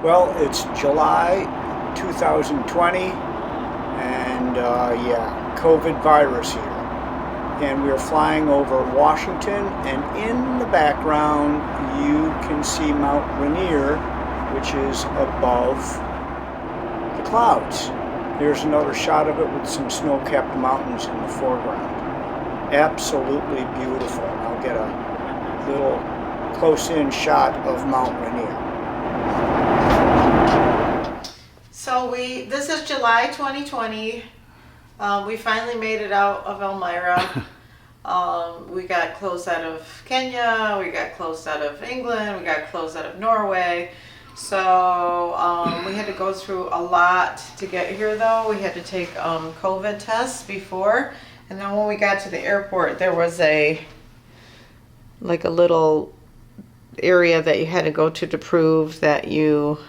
Well, it's July 2020, and yeah, COVID virus here. And we're flying over Washington, and in the background, you can see Mount Rainier, which is above the clouds. Here's another shot of it with some snow-capped mountains in the foreground. Absolutely beautiful. I'll get a little close-in shot of Mount Rainier. So this is July 2020. We finally made it out of Elmira. We got closed out of Kenya, we got closed out of England, we got closed out of Norway. So we had to go through a lot to get here though. We had to take COVID tests before. And then when we got to the airport, there was a little area that you had to go to prove that you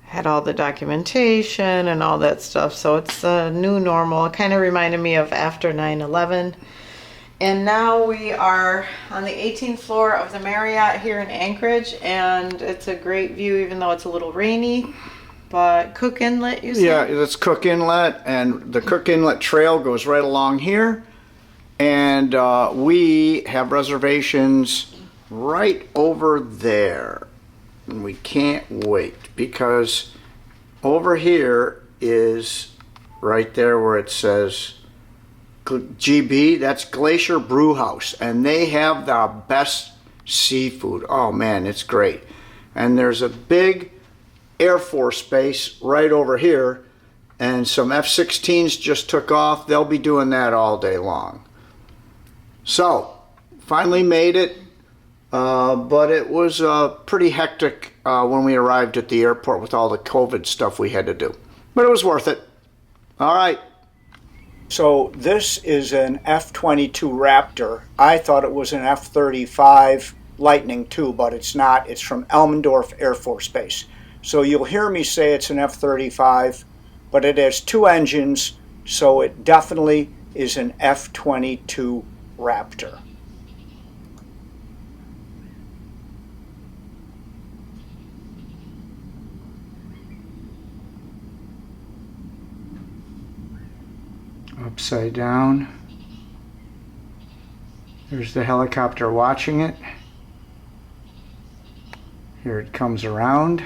had all the documentation and all that stuff. So it's a new normal. It kind of reminded me of after 9/11. And now we are on the 18th floor of the Marriott here in Anchorage, and it's a great view even though it's a little rainy. But Cook Inlet, you said? Yeah, it's Cook Inlet, and the Cook Inlet Trail goes right along here. And we have reservations right over there. And we can't wait because over here is right there where it says GB, that's Glacier Brew House, and they have the best seafood. Oh man, it's great. And there's a big Air Force base right over here, and some F-16s just took off. They'll be doing that all day long. So, finally made it. But it was pretty hectic when we arrived at the airport with all the COVID stuff we had to do. But it was worth it. All right. So this is an F-22 Raptor. I thought it was an F-35 Lightning II, but it's not. It's from Elmendorf Air Force Base. So you'll hear me say it's an F-35, but it has two engines, so it definitely is an F-22 Raptor. Upside down. There's the helicopter watching it. Here it comes around.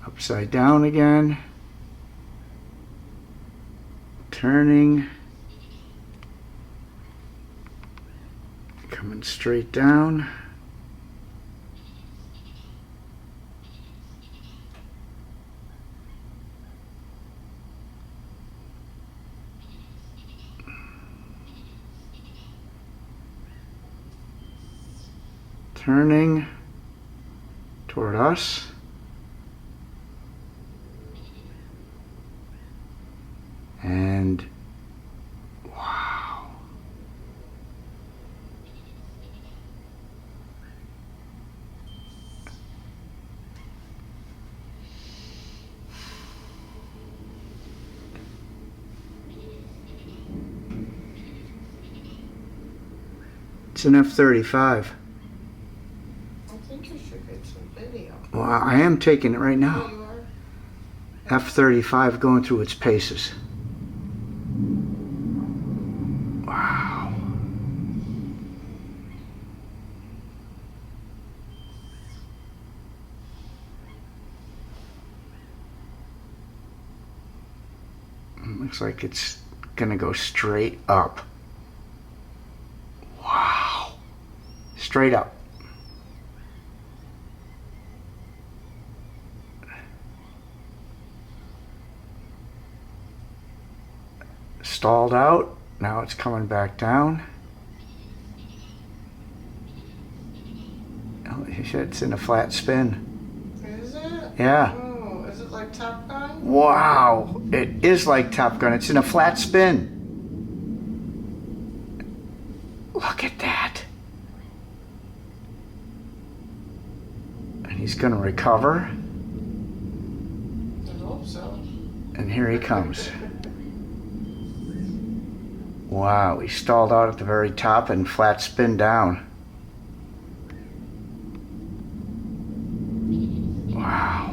Upside down again. Turning, coming straight down, turning toward us. And wow. It's an F-35. I think you should get some video. Well, I am taking it right now. Oh, you are? F-35 going through its paces. Wow. Looks like it's gonna go straight up. Wow. Straight up. Stalled out. Now it's coming back down. Oh, he said it's in a flat spin. Is it? Yeah. Oh, is it like Top Gun? Wow. It is like Top Gun. It's in a flat spin. Look at that. And He's going to recover. I hope so. And here he comes. Wow, he stalled out at the very top and flat spin down. Wow.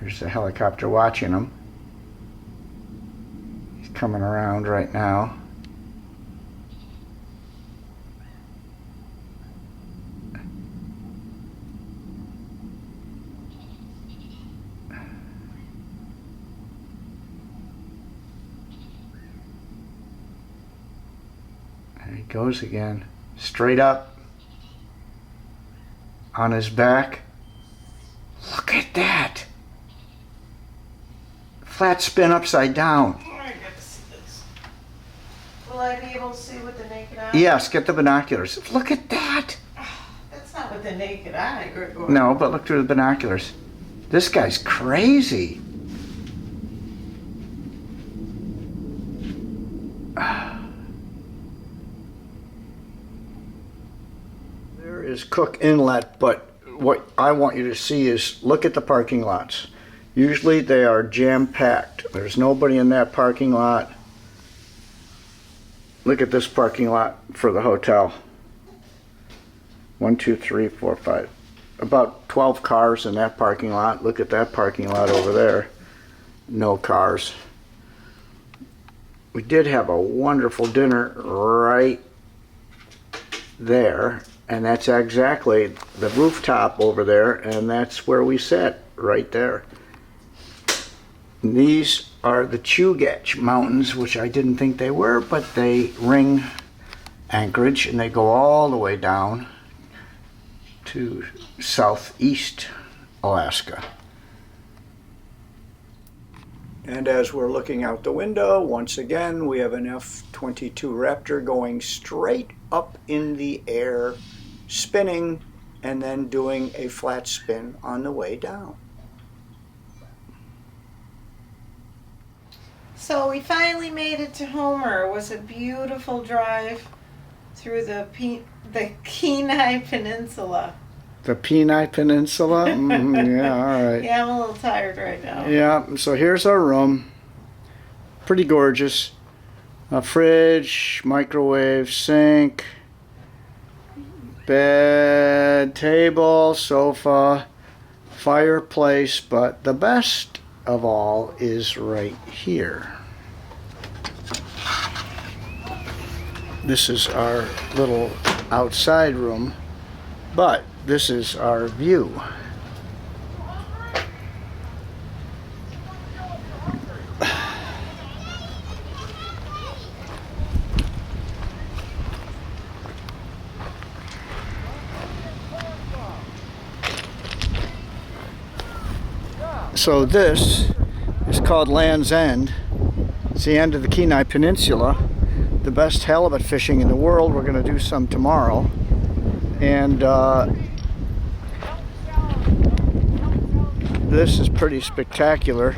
There's the helicopter watching him. He's coming around right now. There he goes again. Straight up. On his back. Look at that. Flat spin upside down. I got to see this. Will I be able to see with the naked eye? Yes, get the binoculars. Look at that. That's not with the naked eye, Gregor. No, but look through the binoculars. This guy's crazy. There is Cook Inlet, but what I want you to see is look at the parking lots. Usually they are jam-packed. There's nobody in that parking lot. Look at this parking lot for the hotel. 1, 2, 3, 4, 5. About 12 cars in that parking lot. Look at that parking lot over there. No cars. We did have a wonderful dinner right there, and that's exactly the rooftop over there, and that's where we sat, right there. And these are the Chugach Mountains, which I didn't think they were, but they ring Anchorage, and they go all the way down to southeast Alaska. And as we're looking out the window, once again, we have an F-22 Raptor going straight up in the air, spinning, and then doing a flat spin on the way down. So we finally made it to Homer. It was a beautiful drive through the Kenai Peninsula. The Kenai Peninsula? Yeah, all right. Yeah, I'm a little tired right now. Yeah, so here's our room. Pretty gorgeous. A fridge, microwave, sink, bed, table, sofa, fireplace, but the best of all is right here. This is our little outside room, but this is our view. So this is called Land's End. It's the end of the Kenai Peninsula. The best halibut fishing in the world. We're going to do some tomorrow. And this is pretty spectacular.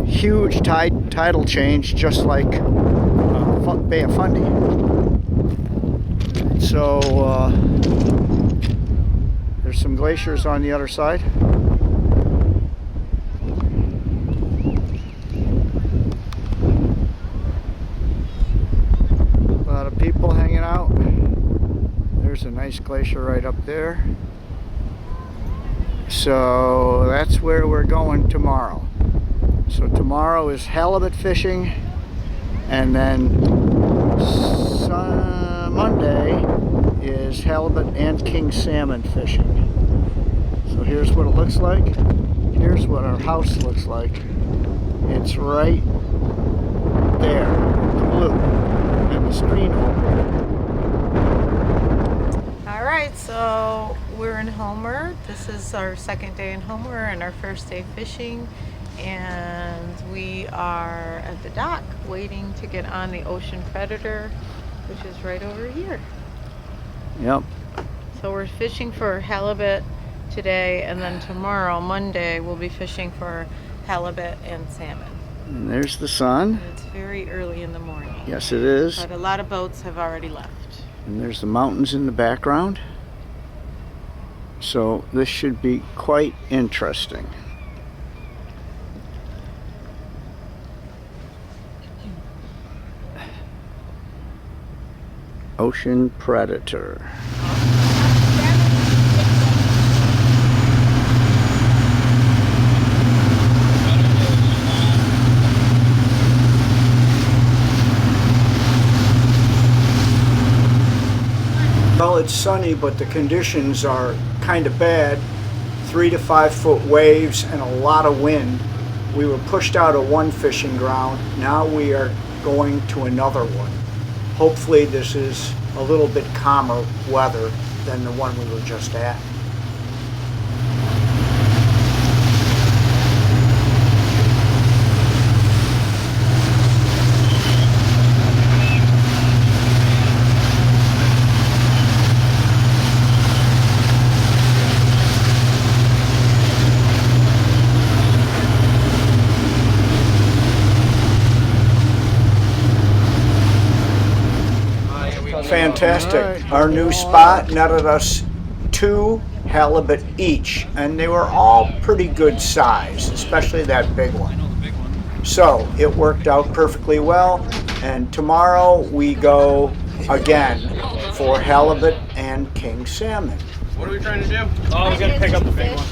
Huge tidal change, just like Bay of Fundy. So there's some glaciers on the other side. People hanging out. There's a nice glacier right up there. So that's where we're going tomorrow. So tomorrow is halibut fishing, and then Monday is halibut and king salmon fishing. So here's what it looks like. Here's what our house looks like. It's right there, the blue. The screen over. All right, so we're in Homer. This is our second day in Homer and our first day fishing, and we are at the dock waiting to get on the Ocean Predator, which is right over here. Yep. So we're fishing for halibut today, and then tomorrow, Monday, we'll be fishing for halibut and salmon. And there's the sun. And it's very early in the morning. Yes, it is. But a lot of boats have already left. And there's the mountains in the background. So this should be quite interesting. Ocean predator. Well, it's sunny, but the conditions are kind of bad. 3 to 5 foot waves and a lot of wind. We were pushed out of one fishing ground. Now we are going to another one. Hopefully this is a little bit calmer weather than the one we were just at. Fantastic. Our new spot netted us 2 halibut each, and they were all pretty good size, especially that big one. So it worked out perfectly well, and tomorrow we go again for halibut and king salmon. What are we trying to do? Oh, we're gonna pick up the big one.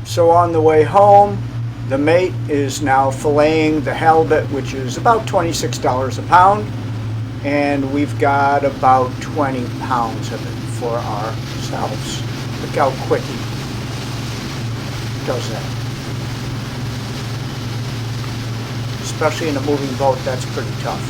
So on the way home, the mate is now filleting the halibut, which is about $26 a pound. And we've got about 20 pounds of it for ourselves. Look how quick he does that. Especially in a moving boat, that's pretty tough.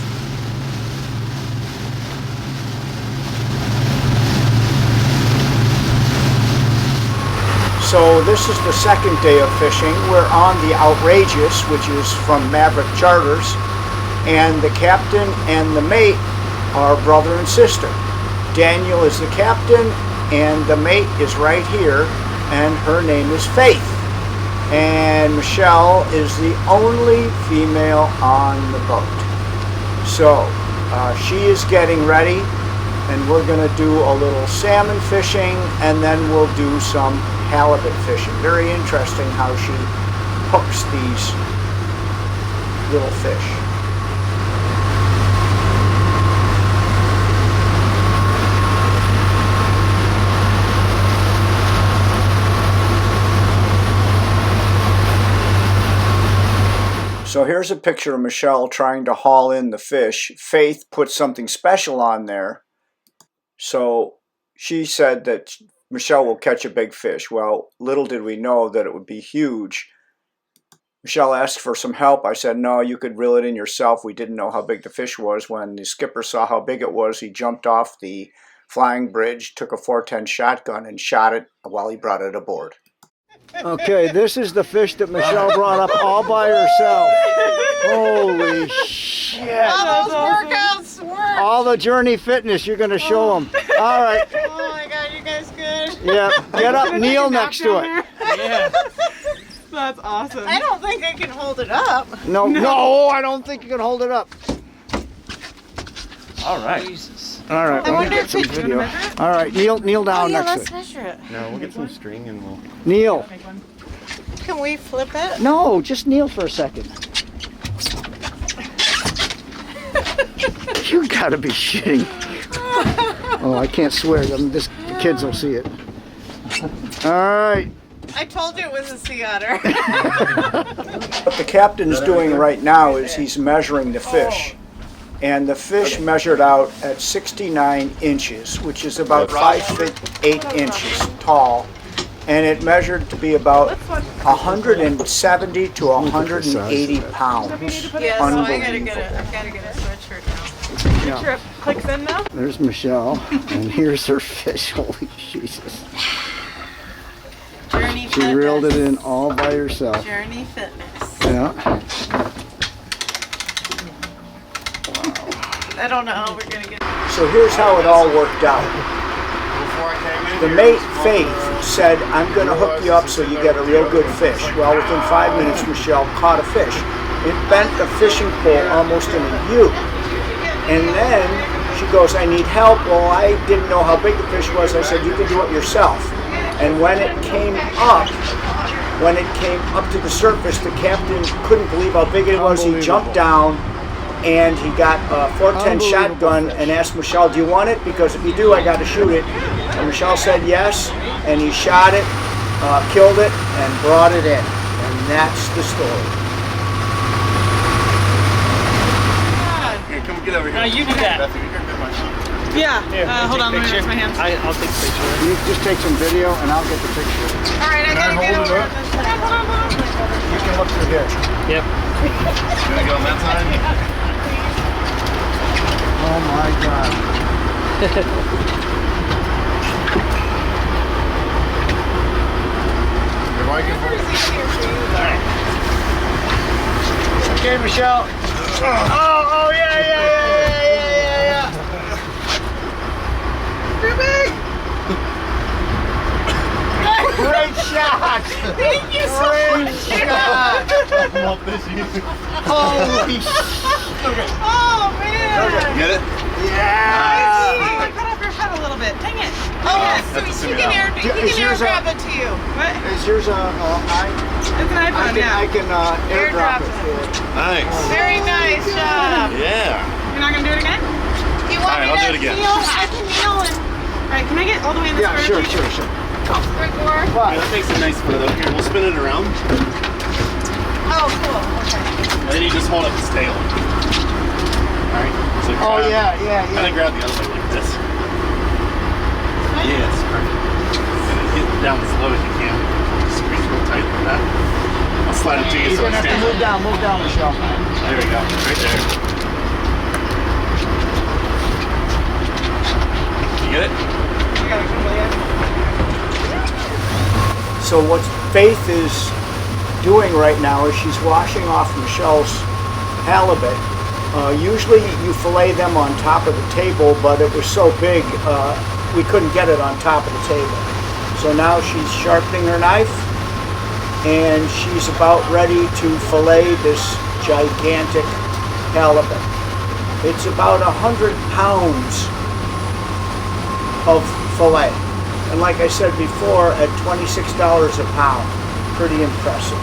So this is the second day of fishing. We're on the Outrageous, which is from Maverick Charters. And the captain and the mate are brother and sister. Daniel is the captain, and the mate is right here, and her name is Faith. And Michelle is the only female on the boat. So she is getting ready, and we're going to do a little salmon fishing, and then we'll do some halibut fishing. Very interesting how she hooks these little fish. So here's a picture of Michelle trying to haul in the fish. Faith put something special on there. So she said that Michelle will catch a big fish. Well, little did we know that it would be huge. Michelle asked for some help. I said, no, you could reel it in yourself. We didn't know how big the fish was. When the skipper saw how big it was, he jumped off the flying bridge, took a 410 shotgun and shot it while he brought it aboard. Okay, this is the fish that Michelle brought up all by herself. Holy shit. All those workouts work. All the Journey Fitness, you're going to show them. All right. Oh my God, you guys good? Yeah, get up, kneel next to it. Yeah. That's awesome. I don't think I can hold it up. No, I don't think you can hold it up. All right. All right, let me get some video. All right, kneel down next let's to it. measure it. No, we'll get some string and we'll... Kneel. Can we flip it? No, just kneel for a second. You gotta be shitting. Oh, I can't swear. The kids will see it. All right. I told you it was a sea otter. What the captain's doing right now is he's measuring the fish. And the fish measured out at 69 inches, which is about 5 feet 8 inches tall. And it measured to be about 170 to 180 pounds. Yeah, so I gotta get a sweatshirt now. Trip clicks in now. There's Michelle, and here's her fish. Holy Jesus. Journey She Fitness. reeled it in all by herself. Journey Fitness. Yeah. I don't know how we're gonna get it. So here's how it all worked out. The mate, Faith, said, I'm going to hook you up so you get a real good fish. Well, within 5 minutes, Michelle caught a fish. It bent the fishing pole almost in a U. And then she goes, I need help. Well, I didn't know how big the fish was. I said, you can do it yourself. And when it came up to the surface, the captain couldn't believe how big it was. He jumped down and he got a 410 shotgun and asked Michelle, do you want it? Because if you do, I got to shoot it. And Michelle said yes, and he shot it, killed it, and brought it in. And that's the story. Here, come get over here. No, you do that. Yeah. Here, Hold on, let me picture. rinse my hands. I'll take a picture. You just take some video, and I'll get the picture. All right, I gotta get over. Hold on. You can look through here. Yep. You wanna go on that side? Oh my God. Your mic is Okay, Michelle. Oh, yeah. Great shot! Thank you so much. Shot! Holy Oh man. Get it? yeah! Oh, I cut off your head a little bit. Dang it. Oh, that's yes. a He can semi-auto. air grab it to you. What? Is yours a It's an iPhone, yeah. I can airdrop it for you. Nice. Very nice job. Yeah. You're not gonna do it again? You want All right, me I'll to do it again. kneel? I can kneel and All right, can I get all the way in this Yeah, corner? sure. record. Yeah, that makes a nice photo. Here, we'll spin it around. Oh, cool. Okay. And then you just hold up its tail. Alright. So Oh, grab- yeah. And then grab the other way like this. Yes, perfect. And then get down as low as you can. Squeeze real tight like that. I'll slide it to you You're so it gonna have to stands up. move down, Michelle. There we go. Right there. You get it? So what Faith is doing right now is she's washing off Michelle's halibut. Usually you fillet them on top of the table, but it was so big we couldn't get it on top of the table. So now she's sharpening her knife and she's about ready to fillet this gigantic halibut. It's about 100 pounds of fillet. And like I said before, at $26 a pound, pretty impressive.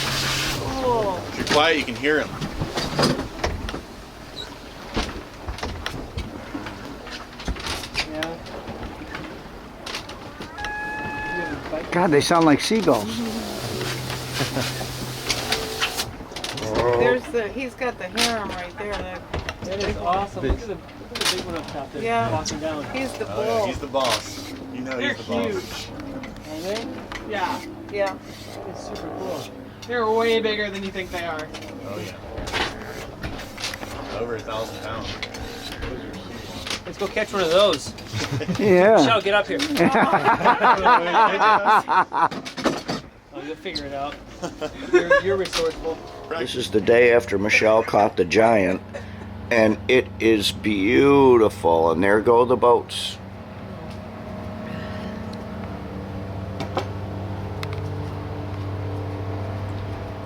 If you're quiet, you can hear him. God, they sound like seagulls. He's got the harem right there. That is awesome. Look at the big one up top there. Yeah. Walking down. He's the Oh, yeah, bull. he's the boss. You know They're he's the boss. huge. Are they? Yeah. Yeah. It's super cool. They're way bigger than you think they are. Oh yeah. Over 1,000 pounds. Let's go catch one of those. Yeah. Michelle, get up here. Oh, you'll figure it out. You're resourceful. This is the day after Michelle caught the giant, and it is beautiful. And there go the boats.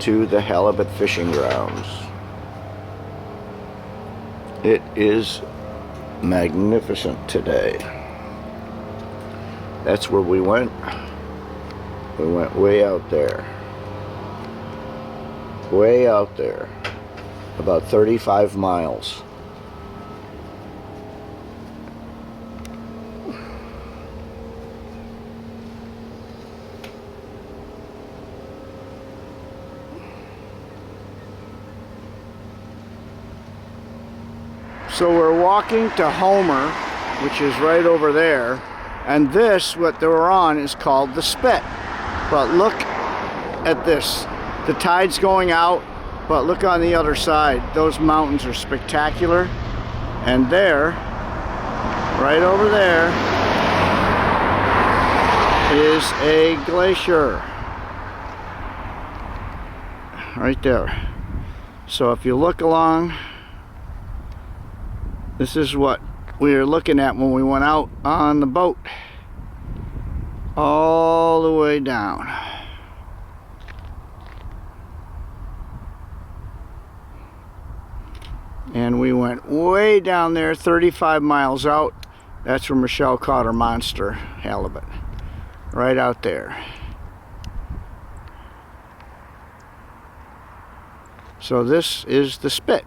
To the halibut fishing grounds. It is magnificent today. That's where we went. We went way out there. Way out there. About 35 miles. So we're walking to Homer, which is right over there, and this, what they were on, is called the Spit. But look at this. The tide's going out, but look on the other side. Those mountains are spectacular. And there, right over there, is a glacier. Right there. So if you look along, this is what we were looking at when we went out on the boat. All the way down. And we went way down there, 35 miles out. That's where Michelle caught her monster halibut. Right out there. So this is the Spit.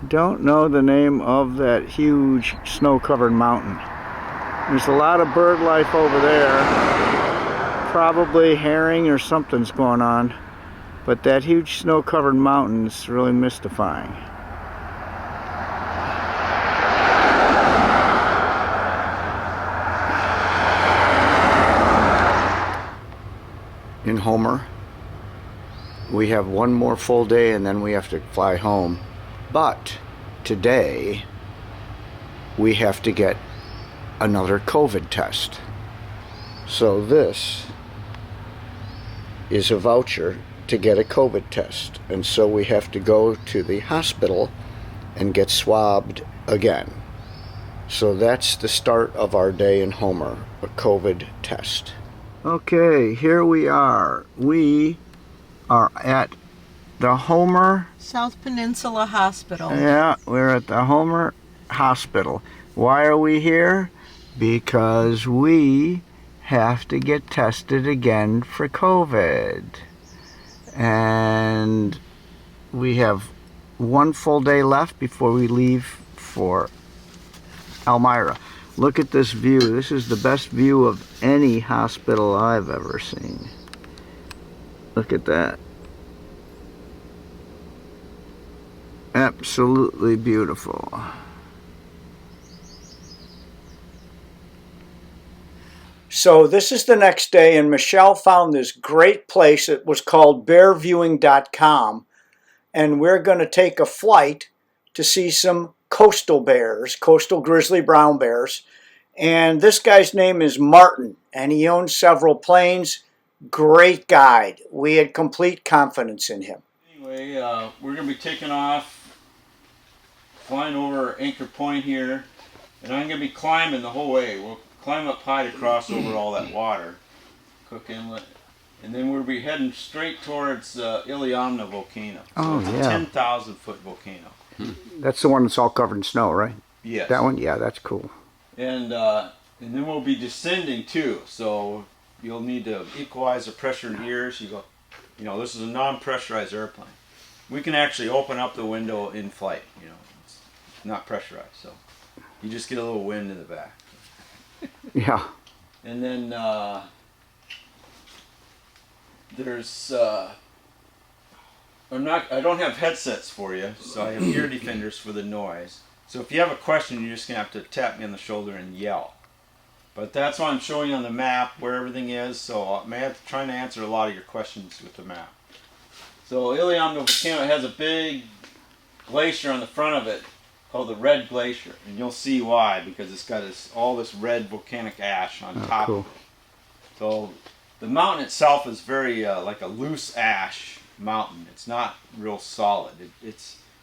Don't know the name of that huge snow-covered mountain. There's a lot of bird life over there. Probably herring or something's going on. But that huge snow-covered mountain is really mystifying. In Homer, we have one more full day and then we have to fly home. But today, we have to get another COVID test. So this is a voucher to get a COVID test. And so we have to go to the hospital and get swabbed again. So that's the start of our day in Homer, a COVID test. Okay, here we are. We are at the Homer South Peninsula Hospital. Yeah, we're at the Homer Hospital. Why are we here? Because we have to get tested again for COVID. And we have one full day left before we leave for Elmira. Look at this view. This is the best view of any hospital I've ever seen. Look at that. Absolutely beautiful. So this is the next day, and Michelle found this great place. It was called bearviewing.com, and we're going to take a flight to see some coastal bears, coastal grizzly brown bears. And this guy's name is Martin, and he owns several planes. Great guide. We had complete confidence in him. Anyway, we're going to be taking off, flying over Anchor Point here, and I'm going to be climbing the whole way. We'll climb up high to cross over all that water, Cook Inlet, and then we'll be heading straight towards Iliamna volcano. So Oh, it's a yeah. 10,000 foot volcano. That's the one that's all covered in snow, right? Yes. That one? Yeah, that's cool. And then we'll be descending too, so you'll need to equalize the pressure in ears. You know, this is a non-pressurized airplane. We can actually open up the window in flight, you know, it's not pressurized, so you just get a little wind in the back. Yeah. And then there's I don't have headsets for you, so I have ear defenders for the noise. So if you have a question, you're just gonna have to tap me on the shoulder and yell. But that's why I'm showing you on the map where everything is. So I'm trying to answer a lot of your questions with the map. So Iliamna volcano has a big glacier on the front of it called the Red Glacier, and you'll see why, because it's got all this red volcanic ash on top cool. of it. So the mountain itself is very like a loose ash mountain. It's not real solid.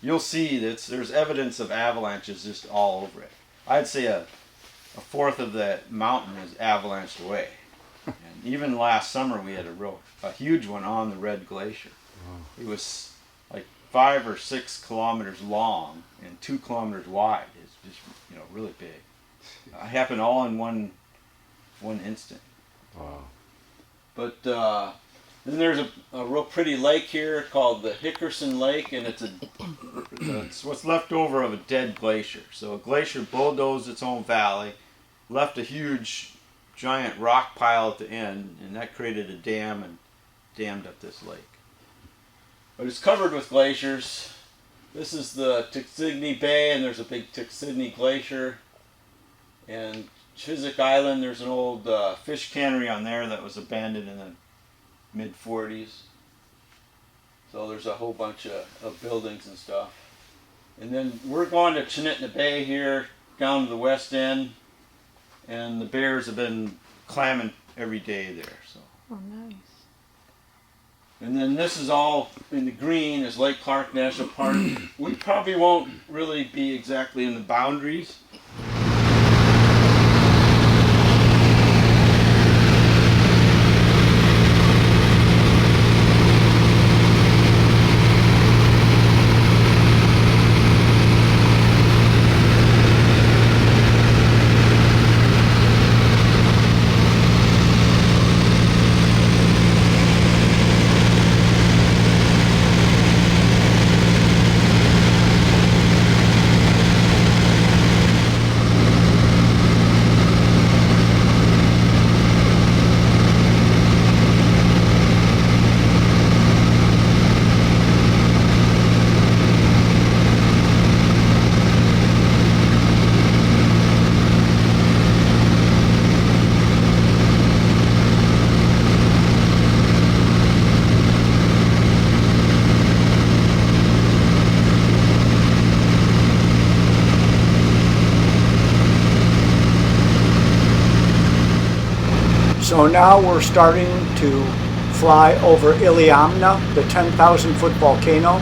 You'll see that there's evidence of avalanches just all over it. I'd say a fourth of that mountain is avalanched away. And even last summer we had a huge one on the Red Glacier. Wow. It was like 5 or 6 kilometers long and 2 kilometers wide. It's just really big. It happened all in one instant. Wow. But then there's a real pretty lake here called the Hickerson Lake, and it's what's left over of a dead glacier. So a glacier bulldozed its own valley, left a huge, giant rock pile at the end, and that created a dam and dammed up this lake. But it's covered with glaciers. This is the Tuxigny Bay, and there's a big Tuxigny Glacier. And Chiswick Island, there's an old fish cannery on there that was abandoned in the mid-40s. So there's a whole bunch of buildings and stuff. And then we're going to Chinitna Bay here, down to the west end. And the bears have been clamming every day there. So. Oh, nice. And then this is all in the green is Lake Clark National Park. We probably won't really be exactly in the boundaries. So now we're starting to fly over Iliamna, the 10,000-foot volcano,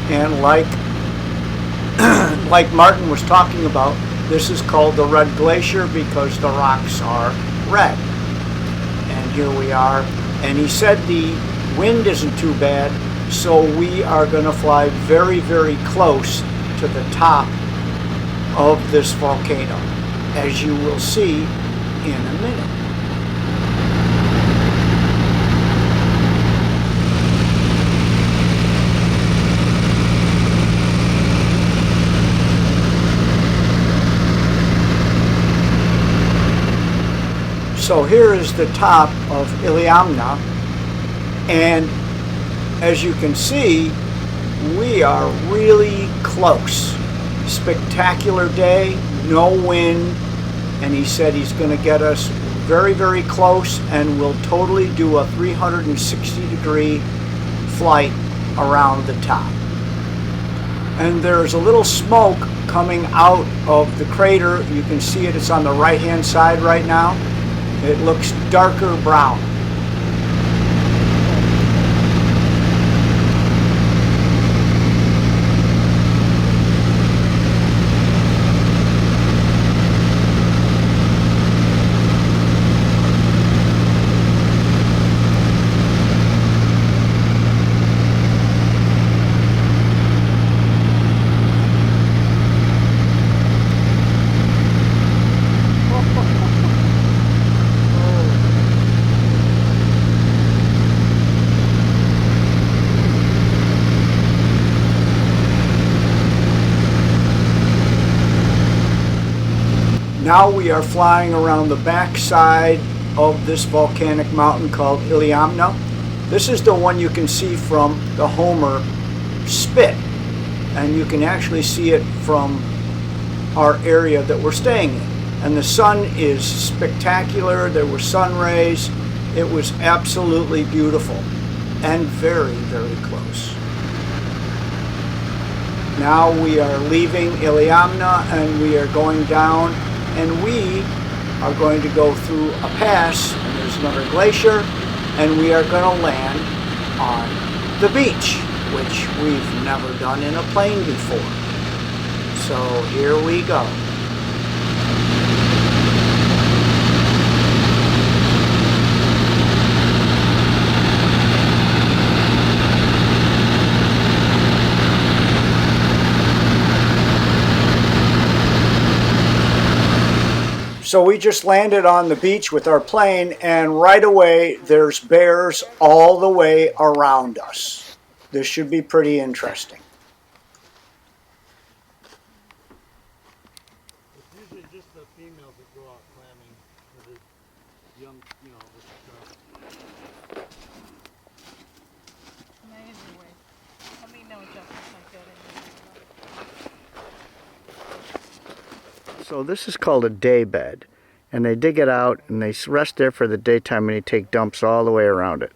and like Martin was talking about, this is called the Red Glacier because the rocks are red. And here we are, and he said the wind isn't too bad, so we are going to fly very, very close to the top of this volcano, as you will see in a minute. So here is the top of Iliamna, and as you can see, we are really close. Spectacular day, no wind, and he said he's going to get us very, very close, and we'll totally do a 360-degree flight around the top. And there's a little smoke coming out of the crater. You can see it, it's on the right-hand side right now. It looks darker brown. Now we are flying around the backside of this volcanic mountain called Iliamna. This is the one you can see from the Homer Spit, and you can actually see it from our area that we're staying in. And the sun is spectacular. There were sun rays. It was absolutely beautiful and very, very close. Now we are leaving Iliamna and we are going down, and we are going to go through a pass, and there's another glacier, and we are going to land on the beach, which we've never done in a plane before. So here we go. So we just landed on the beach with our plane, and right away there's bears all the way around us. This should be pretty interesting. It's usually just the females that go out clamming with the young, with the cubs. Anyway, let me know just if I get it. So this is called a day bed, and they dig it out and they rest there for the daytime, and they take dumps all the way around it.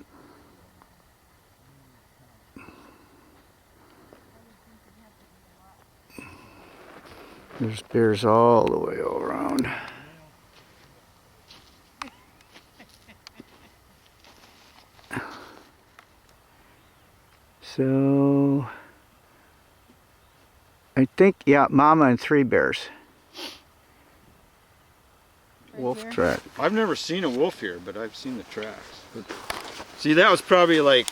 There's bears all the way around. So I think, yeah, mama and 3 bears. Wolf here? track. I've never seen a wolf here, but I've seen the tracks. But, see, that was probably like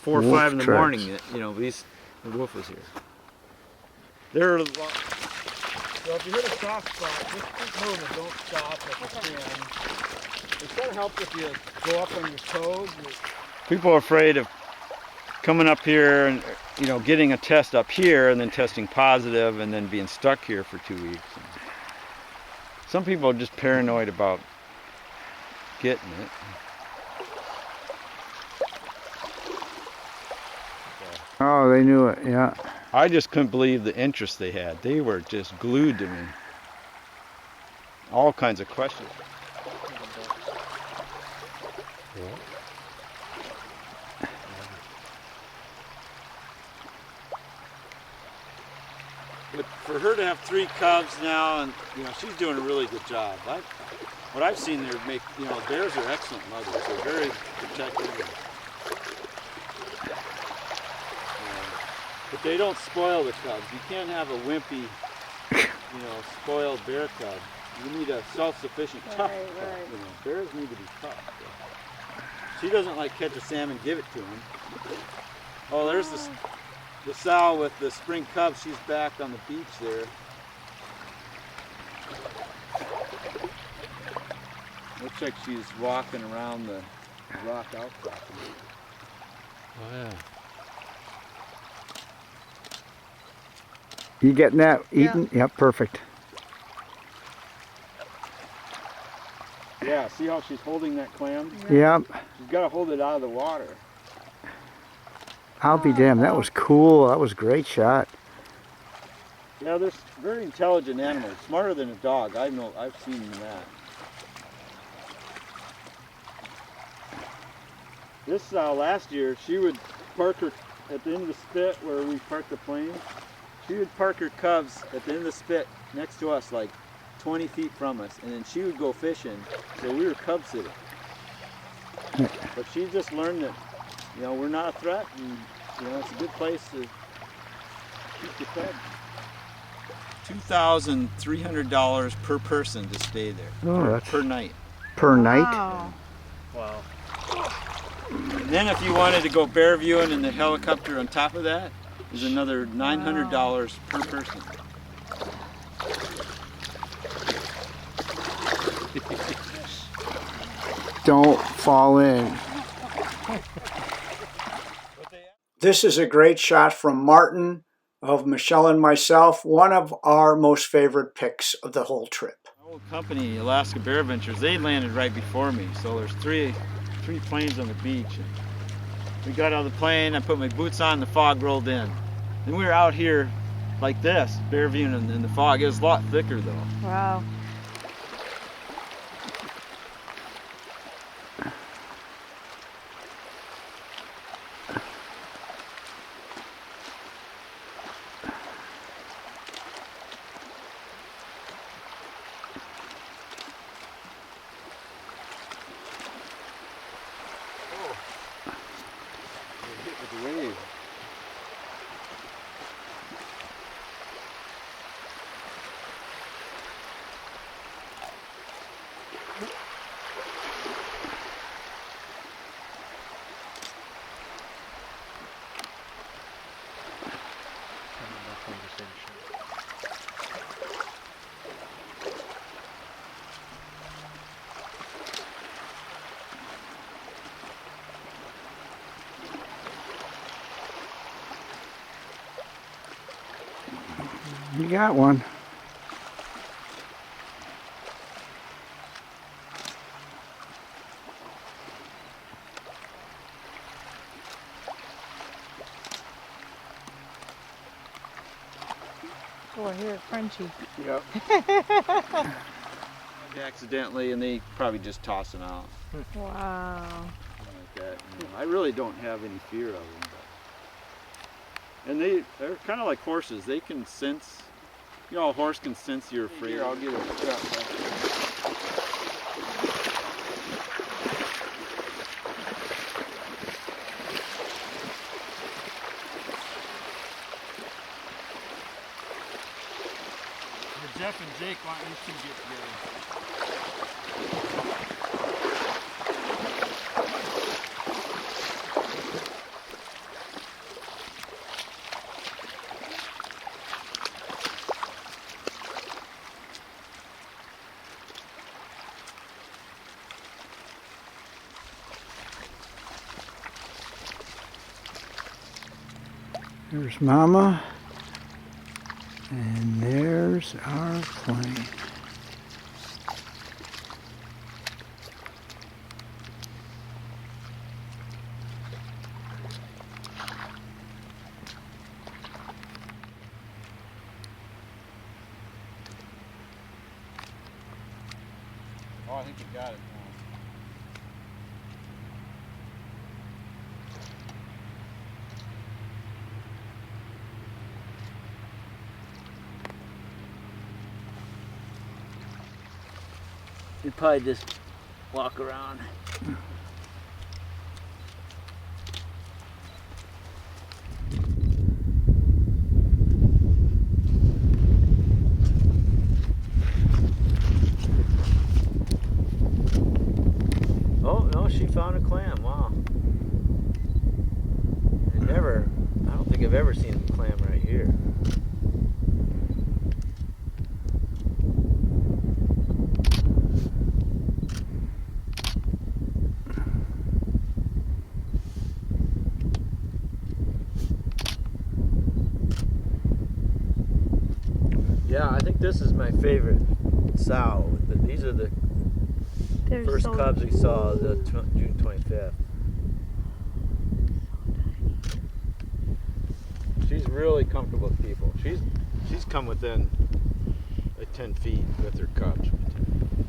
4 or Wolf 5 in the tracks. morning that, the wolf was here. There are a lot. So if you hit a soft spot, just keep moving. Don't stop if you can. It's going to help if you go up on your toes. People are afraid of coming up here and, getting a test up here and then testing positive and then being stuck here for 2 weeks. Some people are just paranoid about getting it. Oh, they knew it, yeah. I just couldn't believe the interest they had. They were just glued to me. All kinds of questions. But for her to have 3 cubs now, and she's doing a really good job. What I've seen there make, bears are excellent mothers. They're very protective. But they don't spoil the cubs. You can't have a wimpy, spoiled bear cub. You need a self-sufficient, tough cub. Bears need to be tough. So. She doesn't like catch a salmon, give it to him. Oh, there's the sow with the spring cubs. She's back on the beach there. Looks like she's walking around the rock outcrop. Oh yeah. You getting that eaten? Yeah. Yep, perfect. Yeah, see how she's holding that clam? Yep. She's got to hold it out of the water. I'll be damned. That was cool. That was a great shot. Yeah, they're very intelligent animals, smarter than a dog. I've seen that. This last year, she would park her at the end of the spit where we parked the plane. She would park her cubs at the end of the spit next to us, like 20 feet from us, and then she would go fishing. So we were cub sitting. But she just learned that, we're not a threat, and it's a good place to keep you fed. $2,300 per person to stay there. Oh, that's per night. per night. Wow. Wow. And then if you wanted to go bear viewing in the helicopter on top of that, is another $900 per person. Don't fall in. This is a great shot from Martin of Michelle and myself, one of our most favorite picks of the whole trip. Our old company, Alaska Bear Ventures, they landed right before me. So there's three planes on the beach. And we got out of the plane, I put my boots on, the fog rolled in. And we were out here like this, bear viewing in the fog. It was a lot thicker though. Wow. Hit with the wave. You got one. Oh, I hear it crunchy. Yep. Accidentally, and they probably just toss them out. Wow. Something like that. You know, I really don't have any fear of them. But... And they're kind of like horses. They can sense, you know, a horse can sense you're afraid. Here, I'll get it. Jeff and Jake, why don't you two get together? There's Mama. And there's our plane. Oh, I think you got it. You'd probably just walk around. Oh, no, she found a clam. Wow. I don't think I've ever seen a clam right here. Yeah, I think this is my favorite sow. These are the They're first so cubs we saw the June 25th. She's really comfortable with people. She's come within like 10 feet with her cubs.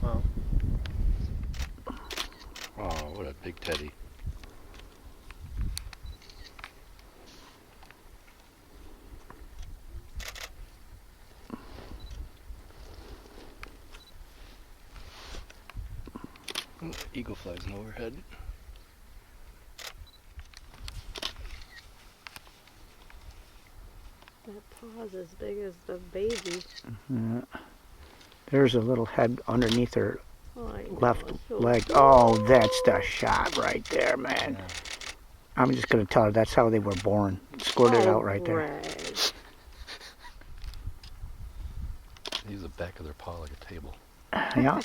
Wow. Oh, what a big teddy. Eagle flies overhead. That paw's as big as the baby. Yeah. There's a little head underneath her Oh, I know, left it's so leg. cute. Oh, that's the shot right there, man. Yeah. I'm just going to tell her that's how they were born. Squirted it Oh, out right there. Greg. Use the back of their paw like a table. Yeah.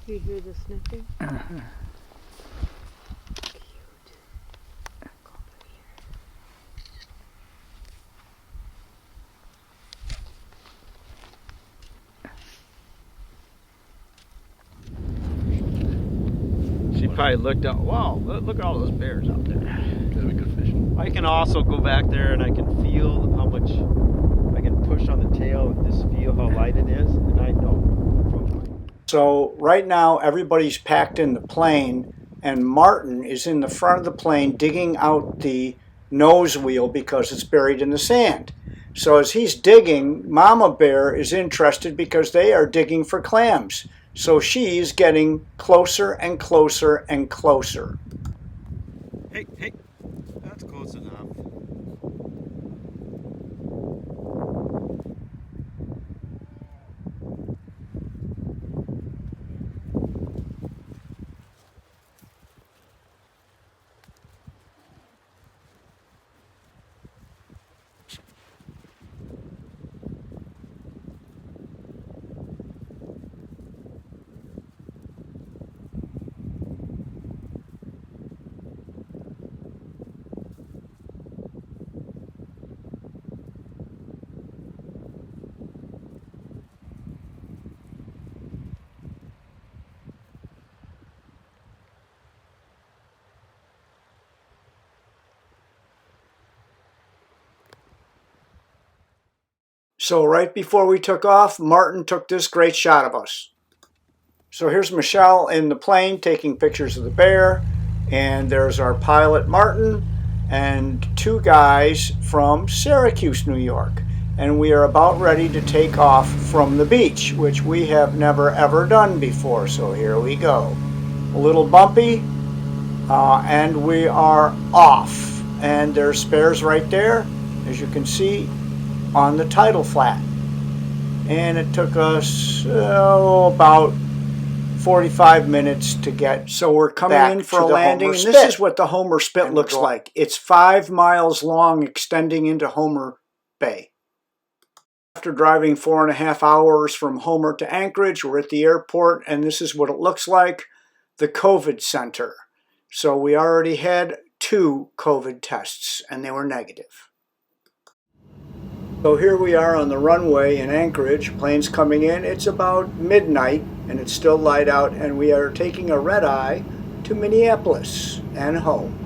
You hear the sniffing? She probably looked out. Wow, look at all those bears out there. That'd be good fishing. I can also go back there and I can feel how much I can push on the tail and just feel how light it is, and I know. So right now everybody's packed in the plane, and Martin is in the front of the plane digging out the nose wheel because it's buried in the sand. So as he's digging, Mama Bear is interested because they are digging for clams. So she's getting closer and closer and closer. Hey, that's close enough. So right before we took off, Martin took this great shot of us. So here's Michelle in the plane taking pictures of the bear, and there's our pilot Martin and two guys from Syracuse, New York. And we are about ready to take off from the beach, which we have never ever done before. So here we go. A little bumpy, and we are off. And there's bears right there, as you can see, on the tidal flat. And it took us about 45 minutes to get. So we're coming in for a landing, and this is what the Homer Spit looks like. It's 5 miles long, extending into Homer Bay. After driving 4.5 hours from Homer to Anchorage, we're at the airport, and this is what it looks like, the COVID center. So we already had 2 COVID tests, and they were negative. So here we are on the runway in Anchorage, planes coming in. It's about midnight and it's still light out, and we are taking a red eye to Minneapolis and home.